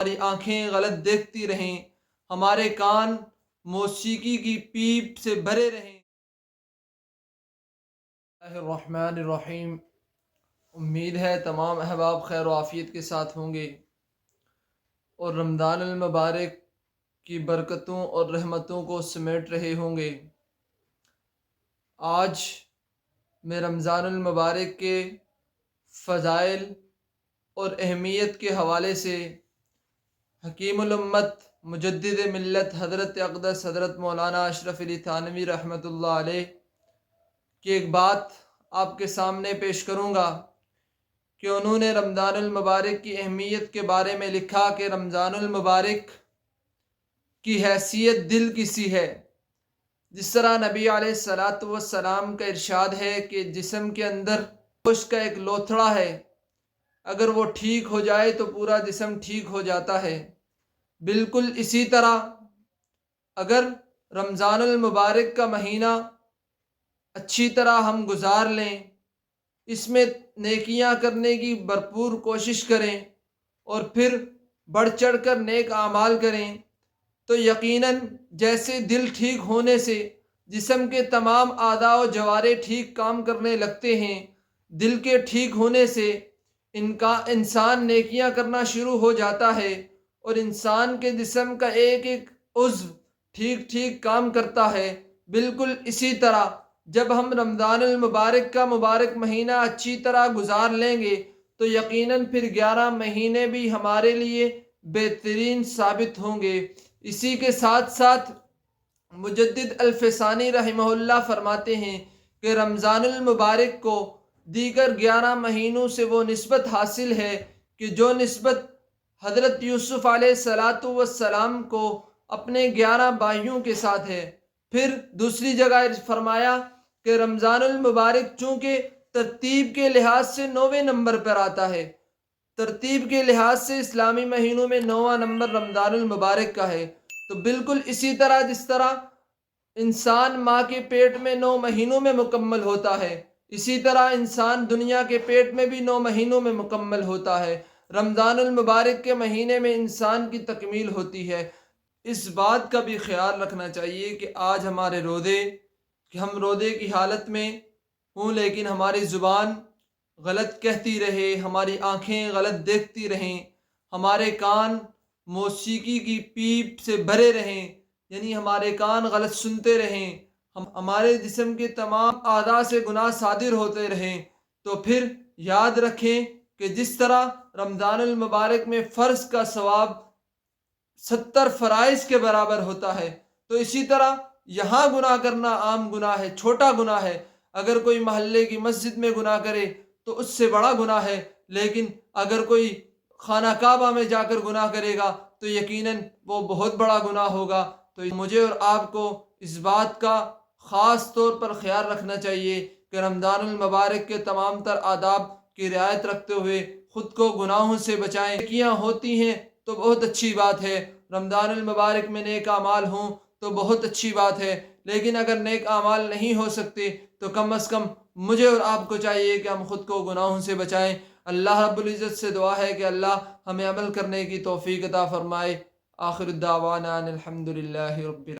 ہماری آنکھیں غلط دیکھتی رہیں، ہمارے کان موسیقی کی پیپ سے بھرے رہیں۔ اللہ الرحمن الرحیم۔ امید ہے تمام احباب خیر و عافیت کے ساتھ ہوں گے اور رمضان المبارک کی برکتوں اور رحمتوں کو سمیٹ رہے ہوں گے۔ آج میں رمضان المبارک کے فضائل اور اہمیت کے حوالے سے حکیم الامت مجدد ملت حضرت اقدس حضرت مولانا اشرف علی تھانوی رحمۃ اللہ علیہ کی ایک بات آپ کے سامنے پیش کروں گا کہ انہوں نے رمضان المبارک کی اہمیت کے بارے میں لکھا کہ رمضان المبارک کی حیثیت دل کی سی ہے۔ جس طرح نبی علیہ الصلاۃ والسلام کا ارشاد ہے کہ جسم کے اندر گوشت کا ایک لوتھڑا ہے، اگر وہ ٹھیک ہو جائے تو پورا جسم ٹھیک ہو جاتا ہے، بالکل اسی طرح اگر رمضان المبارک کا مہینہ اچھی طرح ہم گزار لیں، اس میں نیکیاں کرنے کی بھرپور کوشش کریں اور پھر بڑھ چڑھ کر نیک اعمال کریں، تو یقیناً جیسے دل ٹھیک ہونے سے جسم کے تمام اعضاء و جوارے ٹھیک کام کرنے لگتے ہیں، دل کے ٹھیک ہونے سے انسان نیکیاں کرنا شروع ہو جاتا ہے اور انسان کے جسم کا ایک ایک عضو ٹھیک کام کرتا ہے۔ بالکل اسی طرح جب ہم رمضان المبارک کا مبارک مہینہ اچھی طرح گزار لیں گے تو یقیناً پھر 11 مہینے بھی ہمارے لیے بہترین ثابت ہوں گے۔ اسی کے ساتھ ساتھ مجدد الفسانی رحمہ اللہ فرماتے ہیں کہ رمضان المبارک کو دیگر 11 مہینوں سے وہ نسبت حاصل ہے کہ جو نسبت حضرت یوسف علیہ السلام کو اپنے 11 بھائیوں کے ساتھ ہے۔ پھر دوسری جگہ فرمایا کہ رمضان المبارک چونکہ ترتیب کے لحاظ سے 9ویں نمبر پر آتا ہے، ترتیب کے لحاظ سے اسلامی مہینوں میں 9واں نمبر رمضان المبارک کا ہے، تو بالکل اسی طرح جس طرح انسان ماں کے پیٹ میں 9 مہینوں میں مکمل ہوتا ہے، اسی طرح انسان دنیا کے پیٹ میں بھی 9 مہینوں میں مکمل ہوتا ہے۔ رمضان المبارک کے مہینے میں انسان کی تکمیل ہوتی ہے۔ اس بات کا بھی خیال رکھنا چاہیے کہ آج ہمارے روزے کہ ہم روزے کی حالت میں ہوں لیکن ہماری زبان غلط کہتی رہے، ہماری آنکھیں غلط دیکھتی رہیں، ہمارے کان موسیقی کی پیپ سے بھرے رہیں، یعنی ہمارے کان غلط سنتے رہیں، ہمارے جسم کے تمام اعضاء سے گناہ صادر ہوتے رہیں، تو پھر یاد رکھیں کہ جس طرح رمضان المبارک میں فرض کا ثواب 70 فرائض کے برابر ہوتا ہے، تو اسی طرح یہاں گناہ کرنا عام گناہ ہے، چھوٹا گناہ ہے۔ اگر کوئی محلے کی مسجد میں گناہ کرے تو اس سے بڑا گناہ ہے، لیکن اگر کوئی خانہ کعبہ میں جا کر گناہ کرے گا تو یقیناً وہ بہت بڑا گناہ ہوگا۔ تو مجھے اور آپ کو اس بات کا خاص طور پر خیال رکھنا چاہیے کہ رمضان المبارک کے تمام تر آداب کی رعایت رکھتے ہوئے خود کو گناہوں سے بچائیں۔ نیکیاں ہوتی ہیں تو بہت اچھی بات ہے، رمضان المبارک میں نیک اعمال ہوں تو بہت اچھی بات ہے، لیکن اگر نیک اعمال نہیں ہو سکتے تو کم از کم مجھے اور آپ کو چاہیے کہ ہم خود کو گناہوں سے بچائیں۔ اللہ رب العزت سے دعا ہے کہ اللہ ہمیں عمل کرنے کی توفیق عطا فرمائے۔ آخر الدعوانا ان الحمد للہ رب العالمین۔